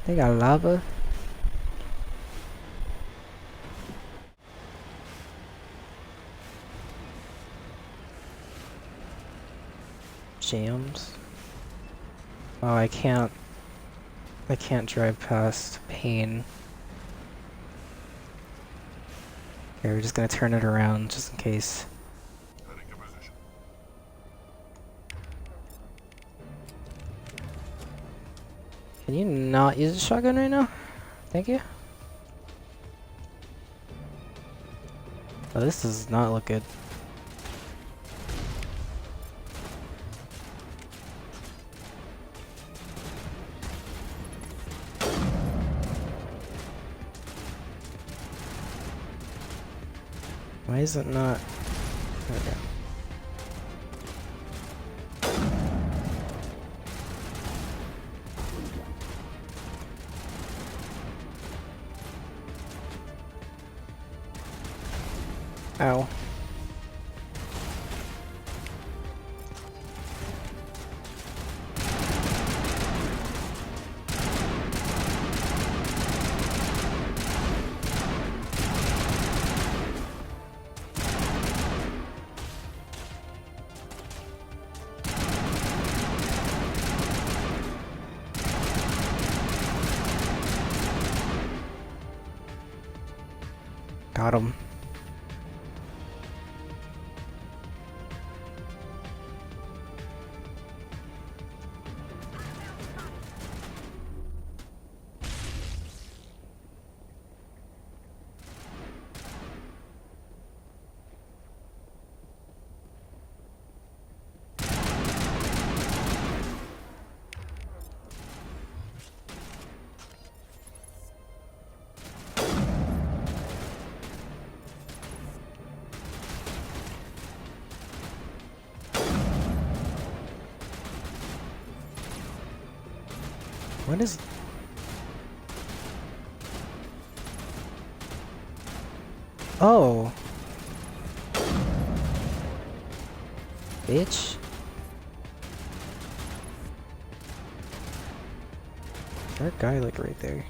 They got lava. Jams. Oh, I can't drive past Pain. Okay, we're just gonna turn it around just in case. Can you not use a shotgun right now? Thank you. Oh, this does not look good. Why is it not? There we go. Ow. Got him. What is... Oh. Bitch. That guy like right there.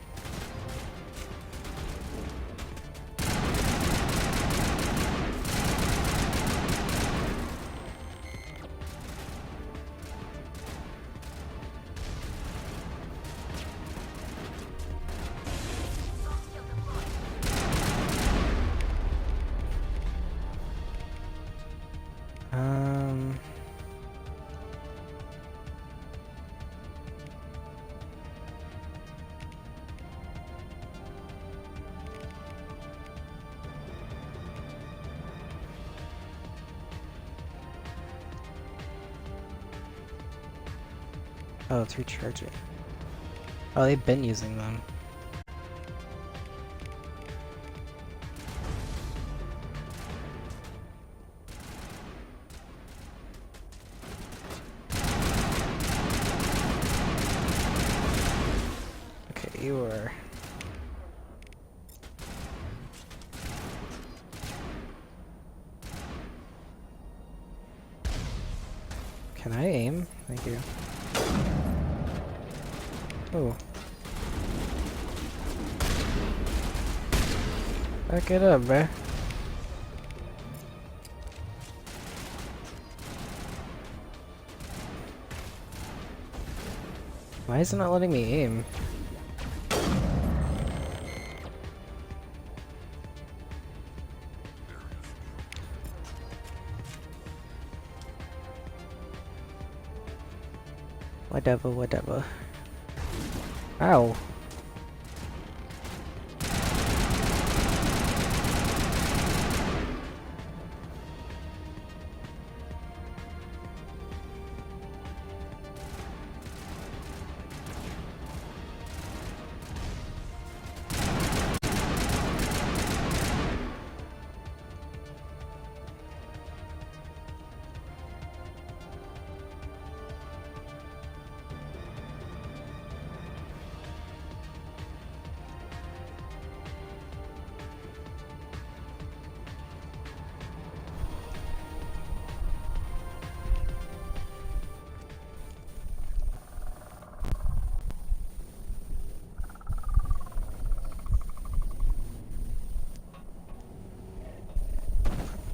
Oh, it's recharging. Oh, they've been using them. Okay, you are... Can I aim? Thank you. Oh. Back it up, bruh. Why is it not letting me aim? Whatever, whatever. Ow.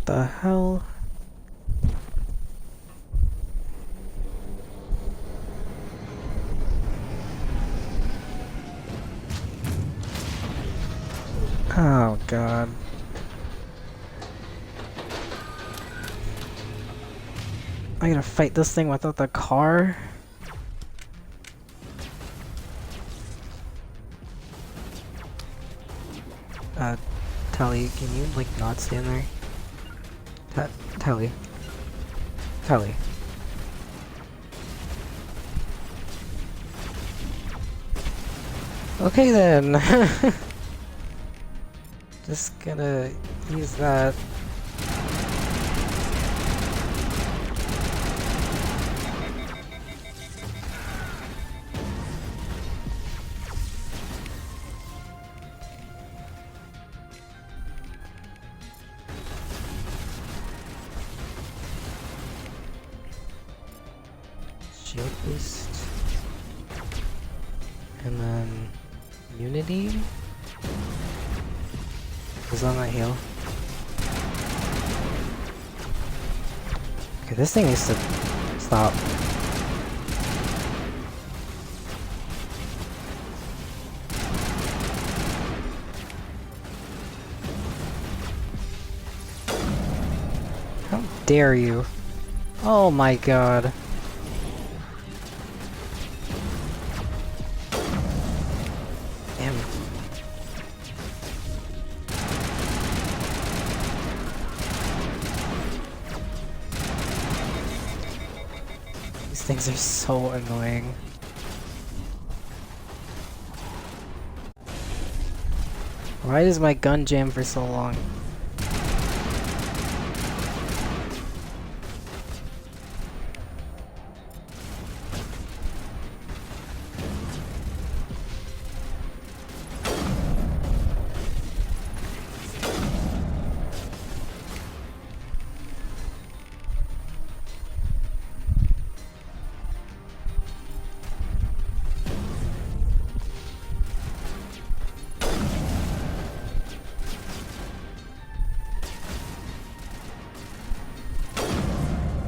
the hell? Oh god. I gotta fight this thing without the car? Tally, can you, like, not stand there? Tally. Tally. Okay then! Just gonna use that. Shield boost. And then Unity? Is on that heal? Okay, this thing needs to stop. How dare you? Oh my god. Damn. These things are so annoying. Why does my gun jam for so long?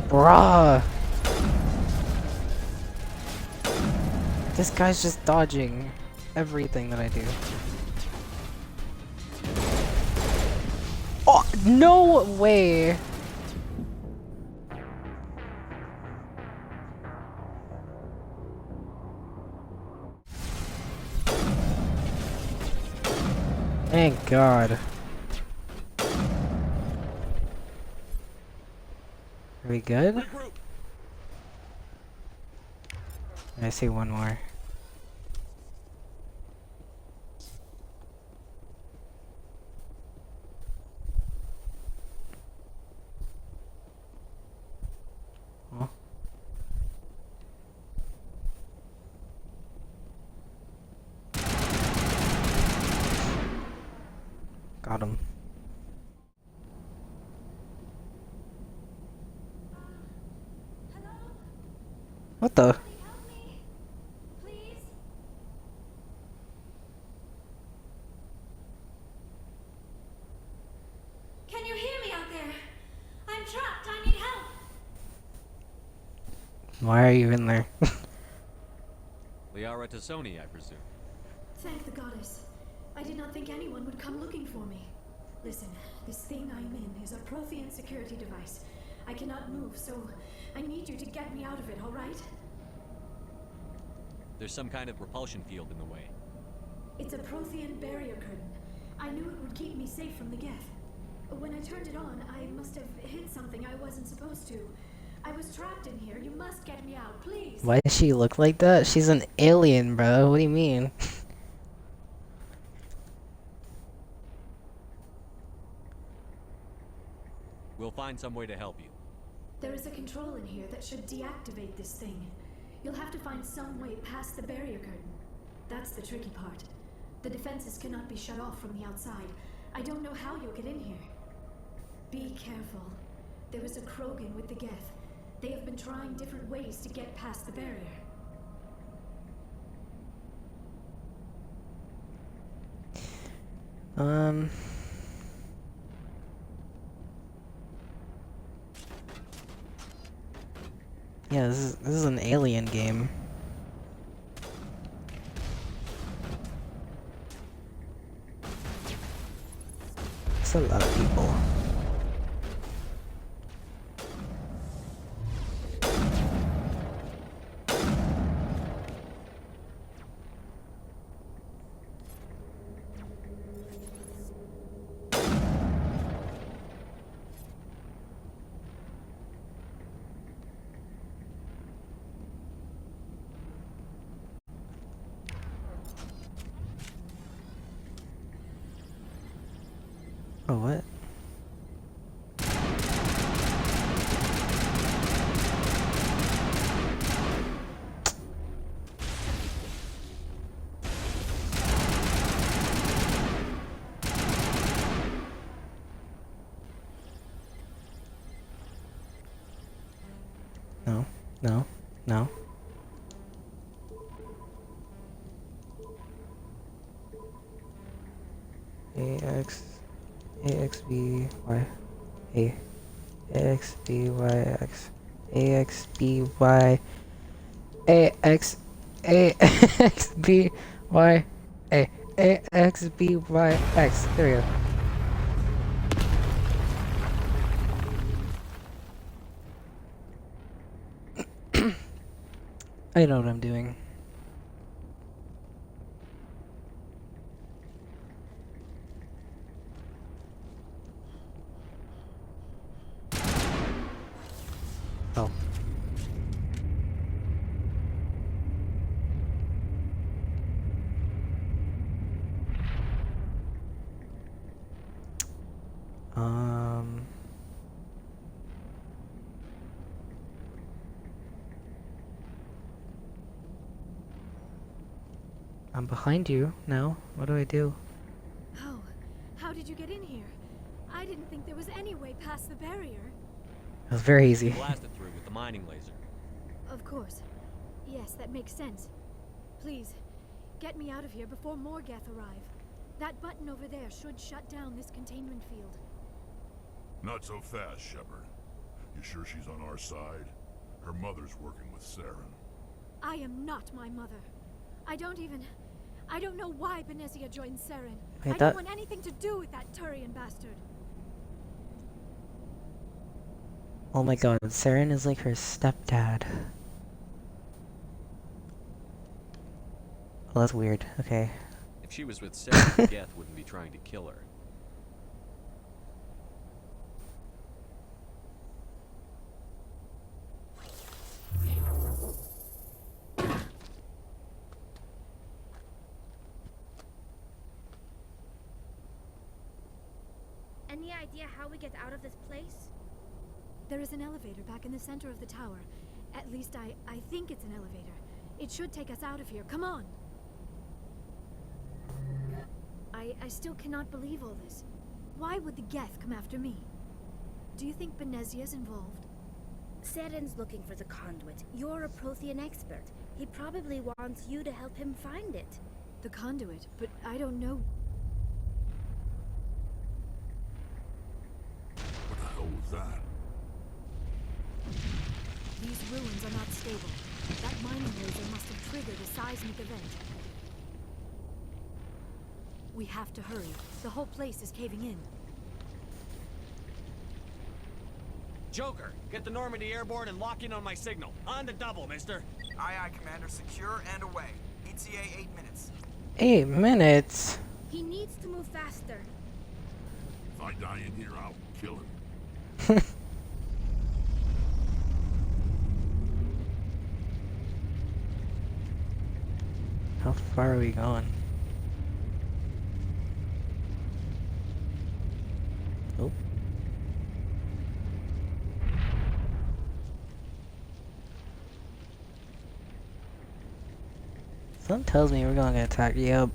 Bruh! This guy's just dodging everything that I do. Oh, no way! Thank God. Are we good? I see one more. Oh. Got him. What the? Help me, please. Can you hear me out there? I'm trapped. I need help. Why are you in there? Liara to Sony, I presume. Thank the goddess. I did not think anyone would come looking for me. Listen, this thing I'm in is a Prothean security device. I cannot move, so I need you to get me out of it, all right? There's some kind of repulsion field in the way. It's a Prothean barrier curtain. I knew it would keep me safe from the Geth. When I turned it on, I must have hit something I wasn't supposed to. I was trapped in here. You must get me out, please. Why does she look like that? She's an alien, bro. What do you mean? We'll find some way to help you. There is a control in here that should deactivate this thing. You'll have to find some way past the barrier curtain. That's the tricky part. The defenses cannot be shut off from the outside. I don't know how you'll get in here. Be careful. There is a Krogan with the Geth. They have been trying different ways to get past the barrier. Yeah, this is an alien game. It's a lot of people. Oh, what? No, no, no. AXB, Y, AXBYX, AXBY, AXBY, AXBYX. There we go. I know what I'm doing. Oh. I'm behind you now. What do I do? Oh, how did you get in here? I didn't think there was any way past the barrier. It was very easy. Blasted through with the mining laser. Of course. Yes, that makes sense. Please, get me out of here before more Geth arrive. That button over there should shut down this containment field. Not so fast, Shepard. You sure she's on our side? Her mother's working with Saren. I am not my mother. I don't know why Benezia joined Saren. Wait, I don't want anything to do with that Turian bastard. Oh my god, Saren is like her stepdad. Well, that's weird. Okay. If she was with Sarah, Geth wouldn't be trying to kill her. Any idea how we get out of this place? There is an elevator back in the center of the tower. At least I think it's an elevator. It should take us out of here. Come on! I still cannot believe all this. Why would the Geth come after me? Do you think Benezia's involved? Saren's looking for the conduit. You're a Prothean expert. He probably wants you to help him find it. The conduit, but I don't know. What the hell was that? These ruins are not stable. That mining laser must have triggered a seismic event. We have to hurry. The whole place is caving in. Joker, get the Normandy airborne and lock in on my signal. On the double, mister. Aye, aye, Commander. Secure and away. ETA 8 minutes. 8 minutes? He needs to move faster. If I die in here, I'll kill him. How far are we going? Oh. Something tells me we're gonna get attacked. Yep.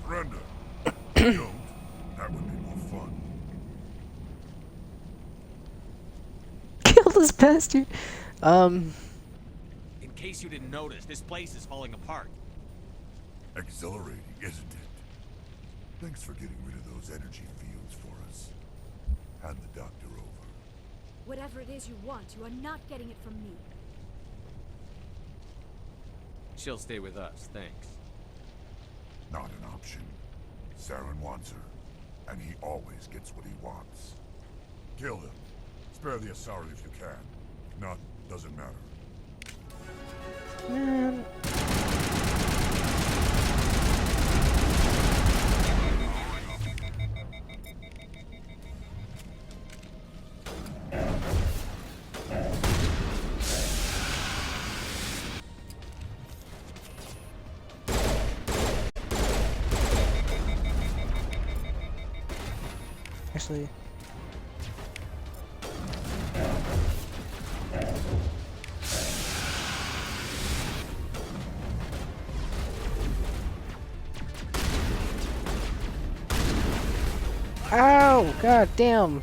Surrender. Don't. That would be more fun. Kill this bastard. In case you didn't notice, this place is falling apart. Exhilarating, isn't it? Thanks for getting rid of those energy fields for us. Hand the doctor over. Whatever it is you want, you are not getting it from me. She'll stay with us, thanks. Not an option. Saren wants her, and he always gets what he wants. Kill him. Spare the Asari if you can. If not, doesn't matter. Man. Actually, ow! God damn!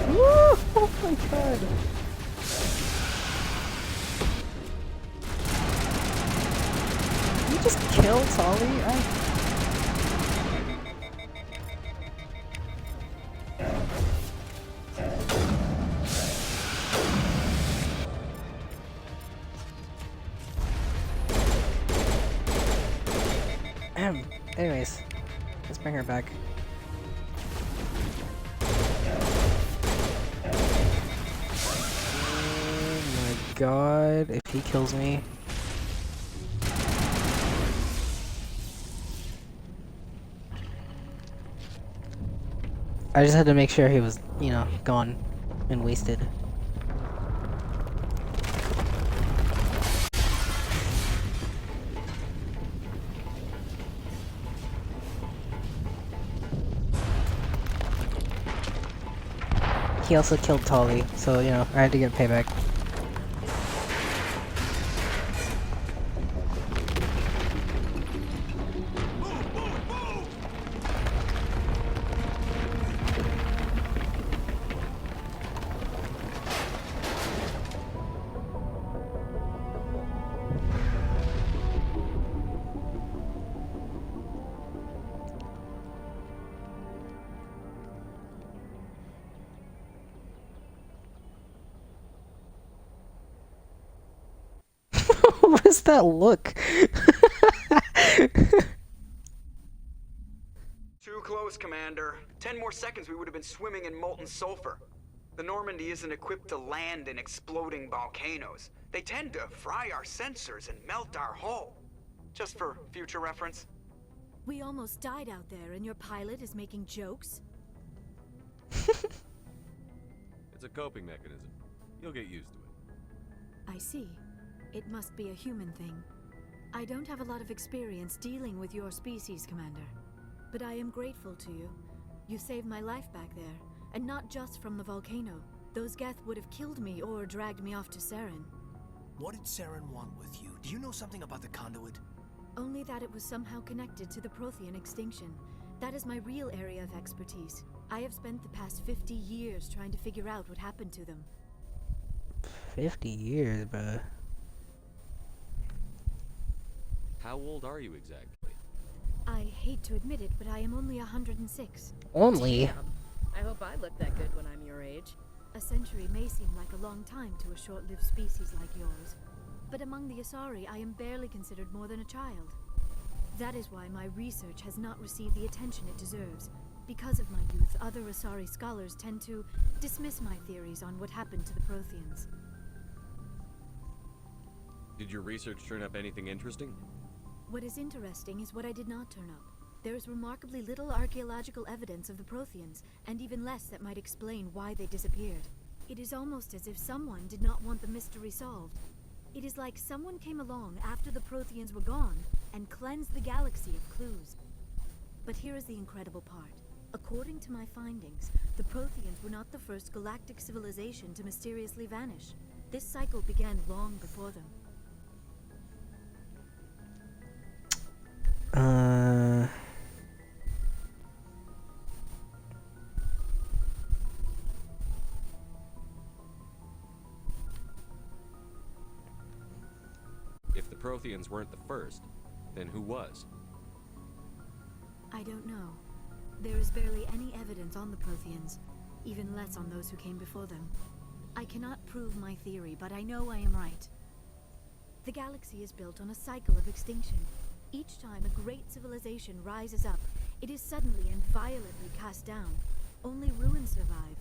Woo! Oh my god! You just killed Tali? Anyways, let's bring her back. Oh my god, if he kills me. I just had to make sure he was, you know, gone and wasted. He also killed Tali, so, you know, I had to get payback. What is that look? Too close, Commander. 10 more seconds we would have been swimming in molten sulfur. The Normandy isn't equipped to land in exploding volcanoes. They tend to fry our sensors and melt our hull. Just for future reference. We almost died out there, and your pilot is making jokes? It's a coping mechanism. You'll get used to it. I see. It must be a human thing. I don't have a lot of experience dealing with your species, Commander. But I am grateful to you. You saved my life back there, and not just from the volcano. Those Geth would have killed me or dragged me off to Saren. What did Saren want with you? Do you know something about the conduit? Only that it was somehow connected to the Prothean extinction. That is my real area of expertise. I have spent the past 50 years trying to figure out what happened to them. 50 years, bruh. How old are you exactly? I hate to admit it, but I am only 106. Only? I hope I look that good when I'm your age. A century may seem like a long time to a short-lived species like yours. But among the Asari, I am barely considered more than a child. That is why my research has not received the attention it deserves. Because of my youth, other Asari scholars tend to dismiss my theories on what happened to the Protheans. Did your research turn up anything interesting? What is interesting is what I did not turn up. There is remarkably little archaeological evidence of the Protheans, and even less that might explain why they disappeared. It is almost as if someone did not want the mystery solved. It is like someone came along after the Protheans were gone and cleansed the galaxy of clues. But here is the incredible part. According to my findings, the Protheans were not the first galactic civilization to mysteriously vanish. This cycle began long before them. Protheans weren't the first, then who was? I don't know. There is barely any evidence on the Protheans, even less on those who came before them. I cannot prove my theory, but I know I am right. The galaxy is built on a cycle of extinction. Each time a great civilization rises up, it is suddenly and violently cast down. Only ruins survive.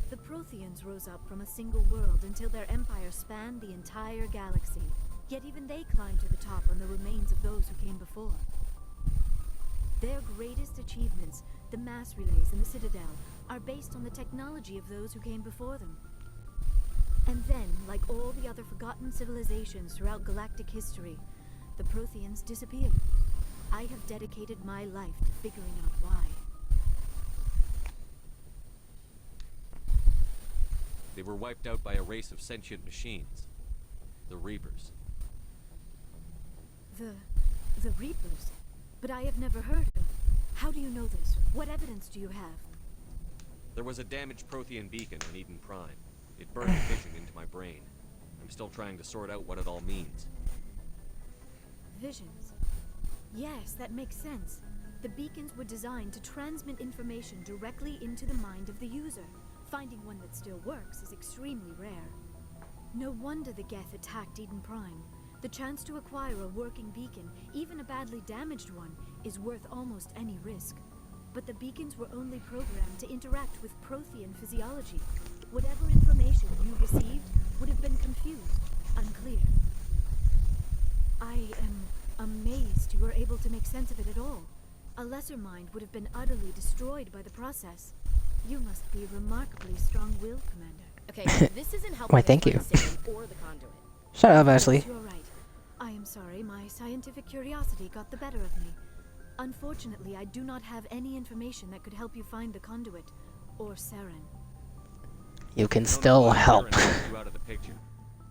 The Protheans rose up from a single world until their empire spanned the entire galaxy. Yet even they climbed to the top on the remains of those who came before. Their greatest achievements, the mass relays and the Citadel, are based on the technology of those who came before them. And then, like all the other forgotten civilizations throughout galactic history, the Protheans disappeared. I have dedicated my life to figuring out why. They were wiped out by a race of sentient machines. The Reapers. The Reapers? But I have never heard of. How do you know this? What evidence do you have? There was a damaged Prothean beacon on Eden Prime. It burned the vision into my brain. I'm still trying to sort out what it all means. Visions. Yes, that makes sense. The beacons were designed to transmit information directly into the mind of the user. Finding one that still works is extremely rare. No wonder the Geth attacked Eden Prime. The chance to acquire a working beacon, even a badly damaged one, is worth almost any risk. But the beacons were only programmed to interact with Prothean physiology. Whatever information you received would have been confused, unclear. I am amazed you were able to make sense of it at all. A lesser mind would have been utterly destroyed by the process. You must be remarkably strong-willed, Commander. Okay, this isn't helping Why, us thank find you. Satan or the conduit. Shut up, Ashley. You're right. I am sorry, my scientific curiosity got the better of me. Unfortunately, I do not have any information that could help you find the conduit, or Saren. You can I don't know still why help. Liara knocked you out of the picture,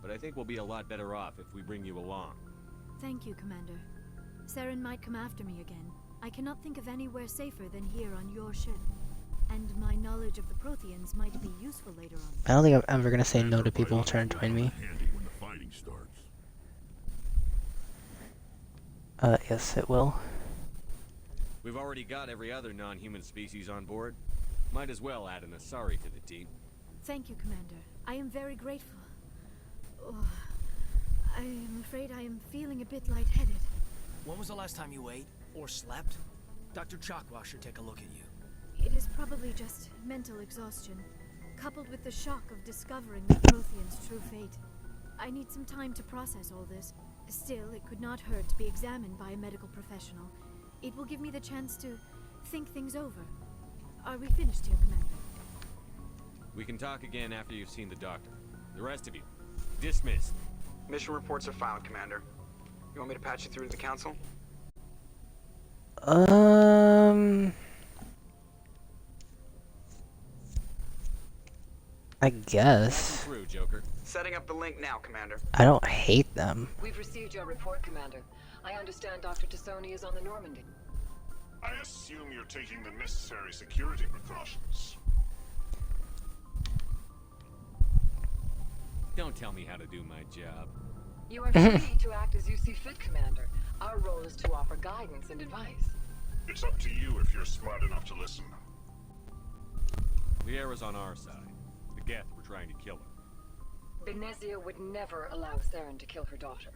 but I think we'll be a lot better off if we bring you along. Thank you, Commander. Saren might come after me again. I cannot think of anywhere safer than here on your ship. And my knowledge of the Protheans might be useful later on. I don't think I'm ever gonna say no to people trying to join me. Handy when the fighting starts. Yes, it will. We've already got every other non-human species on board. Might as well add an Asari to the team. Thank you, Commander. I am very grateful. Oh, I am afraid I am feeling a bit lightheaded. When was the last time you ate or slept? Dr. Chakwa should take a look at you. It is probably just mental exhaustion, coupled with the shock of discovering the Prothean's true fate. I need some time to process all this. Still, it could not hurt to be examined by a medical professional. It will give me the chance to think things over. Are we finished here, Commander? We can talk again after you've seen the doctor. The rest of you, dismissed. Mission reports are filed, Commander. You want me to patch you through to the Council? I guess. Through, Joker. Setting up the link now, Commander. I don't hate them. We've received your report, Commander. I understand Dr. Tassoni is on the Normandy. I assume you're taking the necessary security precautions. Don't tell me how to do my job. You are free to act as you see fit, Commander. Our role is to offer guidance and advice. It's up to you if you're smart enough to listen. Liara's on our side. The Geth were trying to kill her. Benezia would never allow Saren to kill her daughter.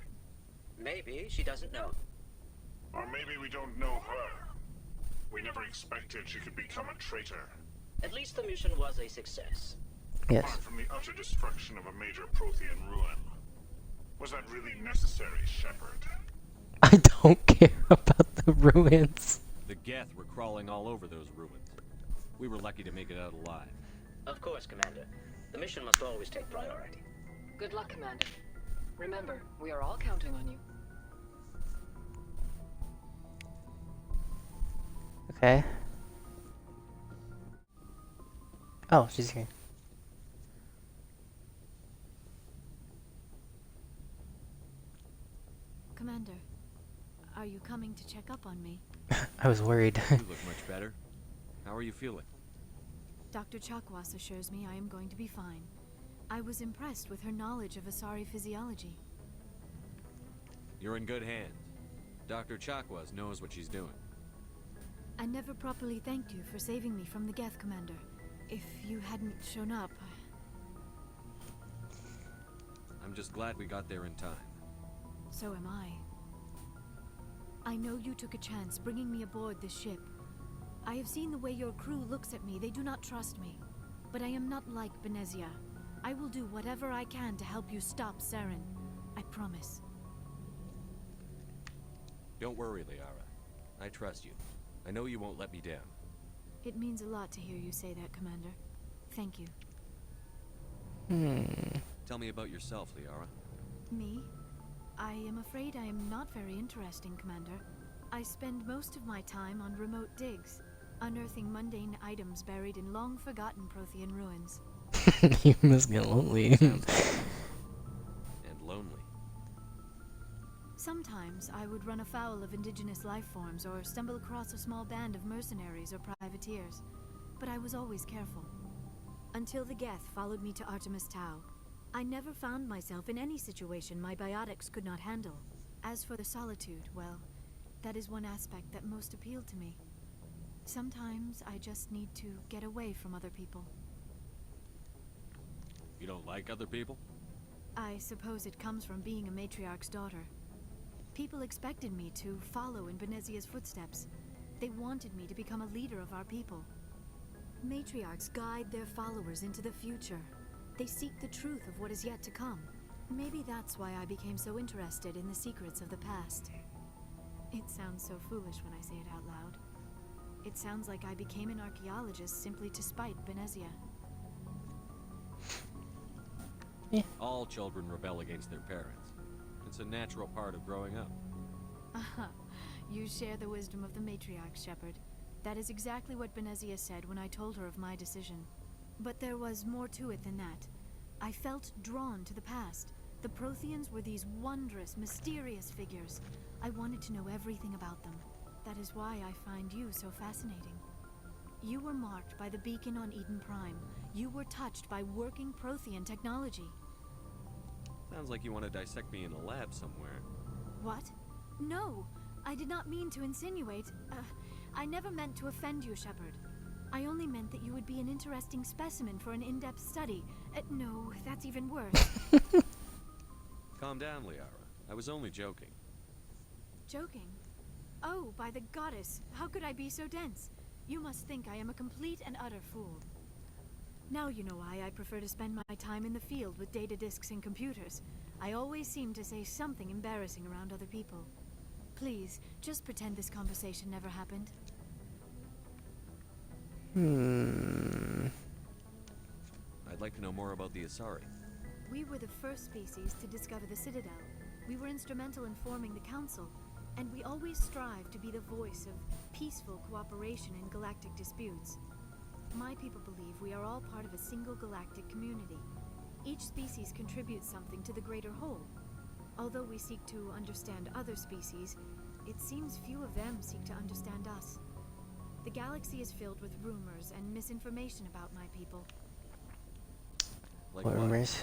Maybe she doesn't know. Or maybe we don't know her. We never expected she could become a traitor. At least the mission was a success. Yes. Apart from the utter destruction of a major Prothean ruin. Was that really necessary, Shepard? I don't care about the ruins. The Geth were crawling all over those ruins. We were lucky to make it out alive. Of course, Commander. The mission must always take priority. Good luck, Commander. Remember, we are all counting on you. Okay. Oh, she's here. Commander, are you coming to check up on me? I was worried. You look much better. How are you feeling? Dr. Chakwas assures me I am going to be fine. I was impressed with her knowledge of Asari physiology. You're in good hands. Dr. Chakwas knows what she's doing. I never properly thanked you for saving me from the Geth, Commander. If you hadn't shown up... I'm just glad we got there in time. So am I. I know you took a chance bringing me aboard this ship. I have seen the way your crew looks at me. They do not trust me. But I am not like Benezia. I will do whatever I can to help you stop Saren. I promise. Don't worry, Liara. I trust you. I know you won't let me down. It means a lot to hear you say that, Commander. Thank you. Tell me about yourself, Liara. Me? I am afraid I am not very interesting, Commander. I spend most of my time on remote digs, unearthing mundane items buried in long-forgotten Prothean ruins. You must get lonely. And lonely. Sometimes I would run afoul of indigenous life forms or stumble across a small band of mercenaries or privateers, but I was always careful. Until the Geth followed me to Artemis Tau, I never found myself in any situation my biotics could not handle. As for the solitude, well, that is one aspect that most appealed to me. Sometimes I just need to get away from other people. You don't like other people? I suppose it comes from being a matriarch's daughter. People expected me to follow in Benezia's footsteps. They wanted me to become a leader of our people. Matriarchs guide their followers into the future. They seek the truth of what is yet to come. Maybe that's why I became so interested in the secrets of the past. It sounds so foolish when I say it out loud. It sounds like I became an archaeologist simply to spite Benezia. Yeah. All children rebel against their parents. It's a natural part of growing up. Aha, you share the wisdom of the matriarch, Shepard. That is exactly what Benezia said when I told her of my decision. But there was more to it than that. I felt drawn to the past. The Protheans were these wondrous, mysterious figures. I wanted to know everything about them. That is why I find you so fascinating. You were marked by the beacon on Eden Prime. You were touched by working Prothean technology. Sounds like you want to dissect me in a lab somewhere. What? No, I did not mean to insinuate. I never meant to offend you, Shepard. I only meant that you would be an interesting specimen for an in-depth study. No, that's even worse. Calm down, Liara. I was only joking. Joking? Oh, by the goddess, how could I be so dense? You must think I am a complete and utter fool. Now you know why I prefer to spend my time in the field with data disks and computers. I always seem to say something embarrassing around other people. Please, just pretend this conversation never happened. I'd like to know more about the Asari. We were the first species to discover the Citadel. We were instrumental in forming the Council, and we always strive to be the voice of peaceful cooperation in galactic disputes. My people believe we are all part of a single galactic community. Each species contributes something to the greater whole. Although we seek to understand other species, it seems few of them seek to understand us. The galaxy is filled with rumors and misinformation about my people. Like What rumors?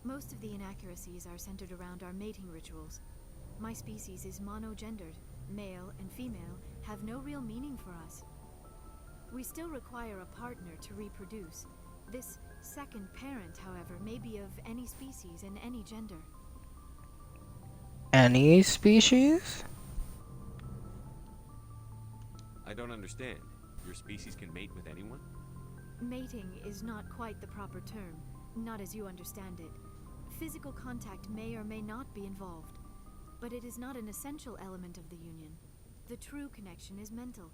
Most of the inaccuracies are centered around our mating rituals. My species is monogendered. Male and female have no real meaning for us. We still require a partner to reproduce. This second parent, however, may be of any species and any gender. Any species? I don't understand. Your species can mate with anyone? Mating is not quite the proper term, not as you understand it. Physical contact may or may not be involved, but it is not an essential element of the union. The true connection is mental.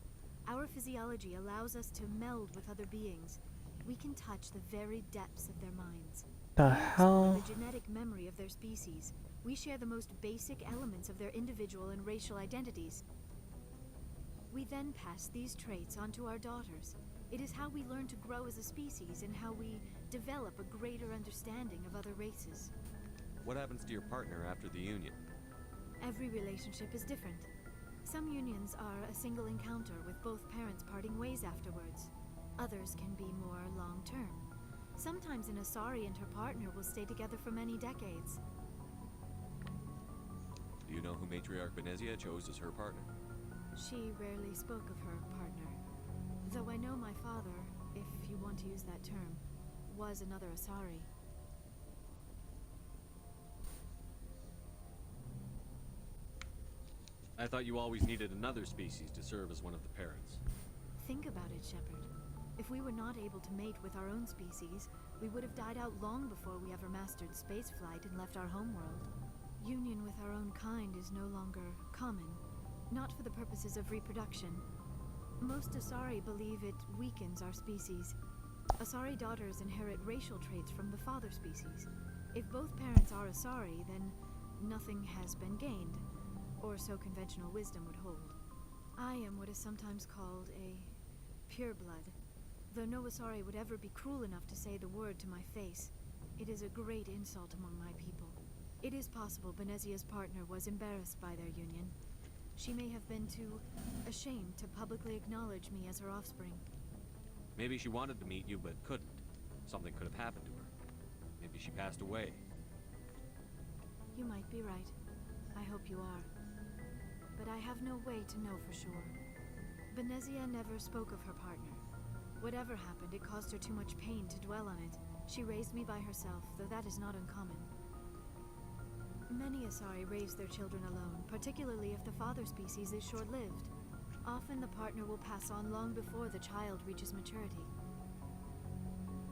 Our physiology allows us to meld with other beings. We can touch the very depths of their minds. The We hell? explore the genetic memory of their species. We share the most basic elements of their individual and racial identities. We then pass these traits on to our daughters. It is how we learn to grow as a species and how we develop a greater understanding of other races. What happens to your partner after the union? Every relationship is different. Some unions are a single encounter with both parents parting ways afterwards. Others can be more long-term. Sometimes an Asari and her partner will stay together for many decades. Do you know who Matriarch Venezia chose as her partner? She rarely spoke of her partner. Though I know my father, if you want to use that term, was another Asari. I thought you always needed another species to serve as one of the parents. Think about it, Shepard. If we were not able to mate with our own species, we would have died out long before we ever mastered spaceflight and left our homeworld. Union with our own kind is no longer common, not for the purposes of reproduction. Most Asari believe it weakens our species. Asari daughters inherit racial traits from the father species. If both parents are Asari, then nothing has been gained, or so conventional wisdom would hold. I am what is sometimes called a pureblood. Though no Asari would ever be cruel enough to say the word to my face, it is a great insult among my people. It is possible Venezia's partner was embarrassed by their union. She may have been too ashamed to publicly acknowledge me as her offspring. Maybe she wanted to meet you but couldn't. Something could have happened to her. Maybe she passed away. You might be right. I hope you are. But I have no way to know for sure. Venezia never spoke of her partner. Whatever happened, it caused her too much pain to dwell on it. She raised me by herself, though that is not uncommon. Many Asari raise their children alone, particularly if the father species is short-lived. Often the partner will pass on long before the child reaches maturity.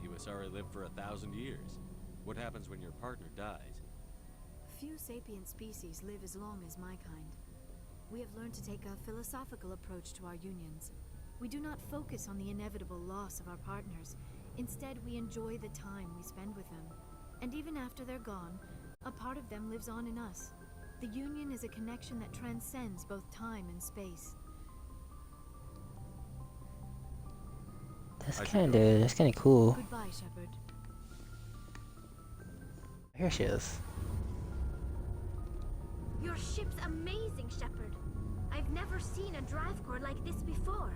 You Asari live for 1,000 years. What happens when your partner dies? Few sapient species live as long as my kind. We have learned to take a philosophical approach to our unions. We do not focus on the inevitable loss of our partners. Instead, we enjoy the time we spend with them. And even after they're gone, a part of them lives on in us. The union is a connection that transcends both time and space. That's kinda cool. Goodbye, Shepard. Here she is. Your ship's amazing, Shepard. I've never seen a drive core like this before.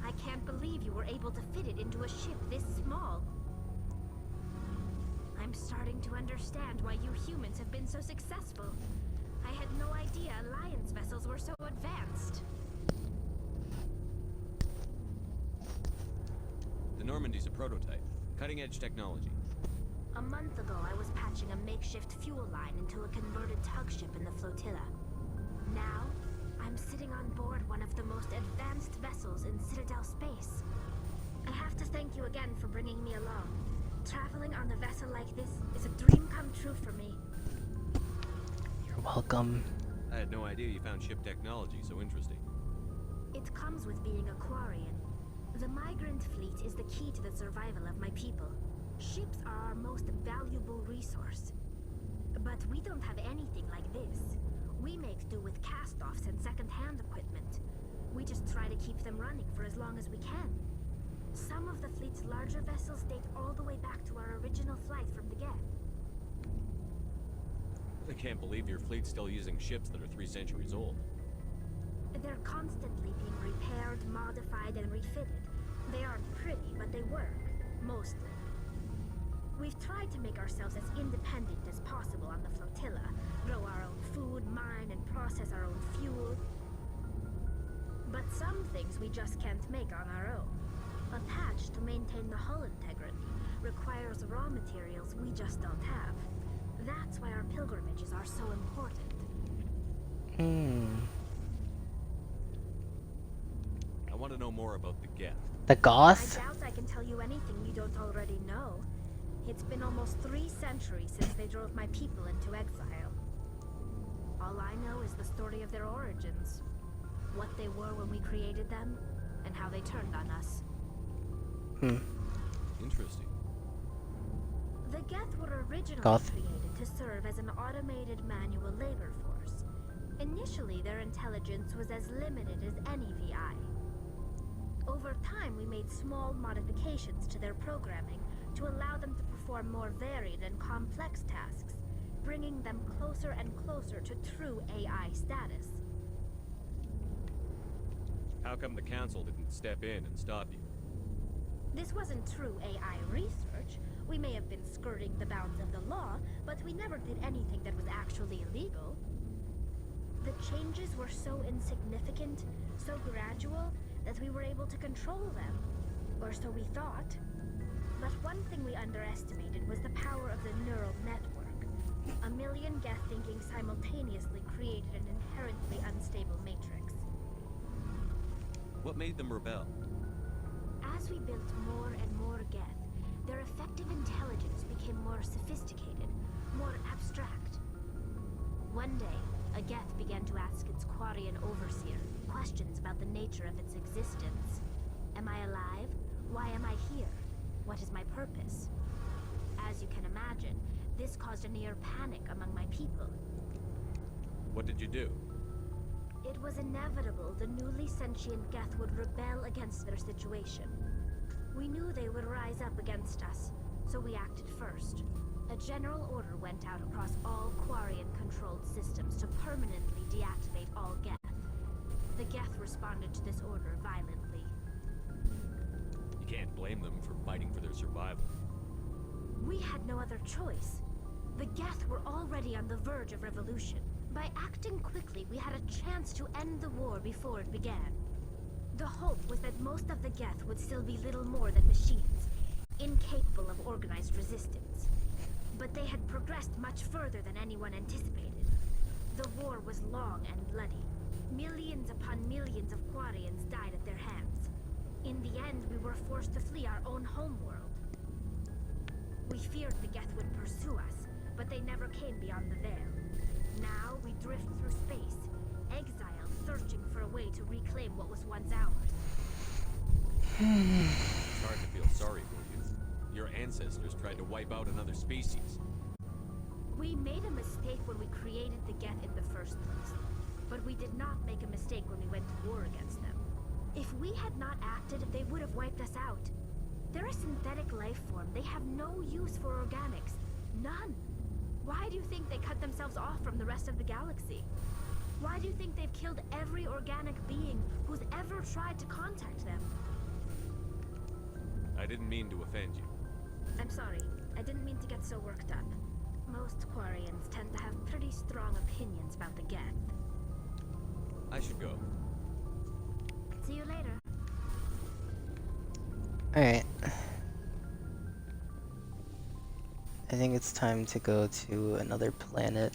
I can't believe you were able to fit it into a ship this small. I'm starting to understand why you humans have been so successful. I had no idea Alliance vessels were so advanced. The Normandy's a prototype. Cutting-edge technology. A month ago, I was patching a makeshift fuel line into a converted tug ship in the flotilla. Now, I'm sitting on board one of the most advanced vessels in Citadel space. I have to thank you again for bringing me along. Traveling on a vessel like this is a dream come true for me. You're welcome. I had no idea you found ship technology so interesting. It comes with being a Quarian. The migrant fleet is the key to the survival of my people. Ships are our most valuable resource. But we don't have anything like this. We make do with cast-offs and second-hand equipment. We just try to keep them running for as long as we can. Some of the fleet's larger vessels date all the way back to our original flight from the get. I can't believe your fleet's still using ships that are 3 centuries old. They're constantly being repaired, modified, and refitted. They aren't pretty, but they work. Mostly. We've tried to make ourselves as independent as possible on the flotilla. Grow our own food, mine, and process our own fuel. But some things we just can't make on our own. A patch to maintain the hull integrity requires raw materials we just don't have. That's why our pilgrimages are so important. I want to know more about the Geth. The Goth? I doubt I can tell you anything you don't already know. It's been almost 3 centuries since they drove my people into exile. All I know is the story of their origins. What they were when we created them, and how they turned on us. Interesting. The Geth were originally Goth. created to serve as an automated manual labor force. Initially, their intelligence was as limited as any VI. Over time, we made small modifications to their programming to allow them to perform more varied and complex tasks, bringing them closer and closer to true AI status. How come the Council didn't step in and stop you? This wasn't true AI research. We may have been skirting the bounds of the law, but we never did anything that was actually illegal. The changes were so insignificant, so gradual, that we were able to control them. Or so we thought. But one thing we underestimated was the power of the neural network. A million Geth thinking simultaneously created an inherently unstable matrix. What made them rebel? As we built more and more Geth, their effective intelligence became more sophisticated, more abstract. One day, a Geth began to ask its Quarian overseer questions about the nature of its existence. Am I alive? Why am I here? What is my purpose? As you can imagine, this caused a near panic among my people. What did you do? It was inevitable the newly sentient Geth would rebel against their situation. We knew they would rise up against us, so we acted first. A general order went out across all Quarian-controlled systems to permanently deactivate all Geth. The Geth responded to this order violently. You can't blame them for fighting for their survival. We had no other choice. The Geth were already on the verge of revolution. By acting quickly, we had a chance to end the war before it began. The hope was that most of the Geth would still be little more than machines, incapable of organized resistance. But they had progressed much further than anyone anticipated. The war was long and bloody. Millions upon millions of Quarians died at their hands. In the end, we were forced to flee our own homeworld. We feared the Geth would pursue us, but they never came beyond the veil. Now we drift through space, exiled, searching for a way to reclaim what was once ours. It's hard to feel sorry for you. Your ancestors tried to wipe out another species. We made a mistake when we created the Geth in the first place. But we did not make a mistake when we went to war against them. If we had not acted, they would have wiped us out. They're a synthetic life form. They have no use for organics. None. Why do you think they cut themselves off from the rest of the galaxy? Why do you think they've killed every organic being who's ever tried to contact them? I didn't mean to offend you. I'm sorry. I didn't mean to get so worked up. Most Quarians tend to have pretty strong opinions about the Geth. I should go. See you later. Alright. I think it's time to go to another planet.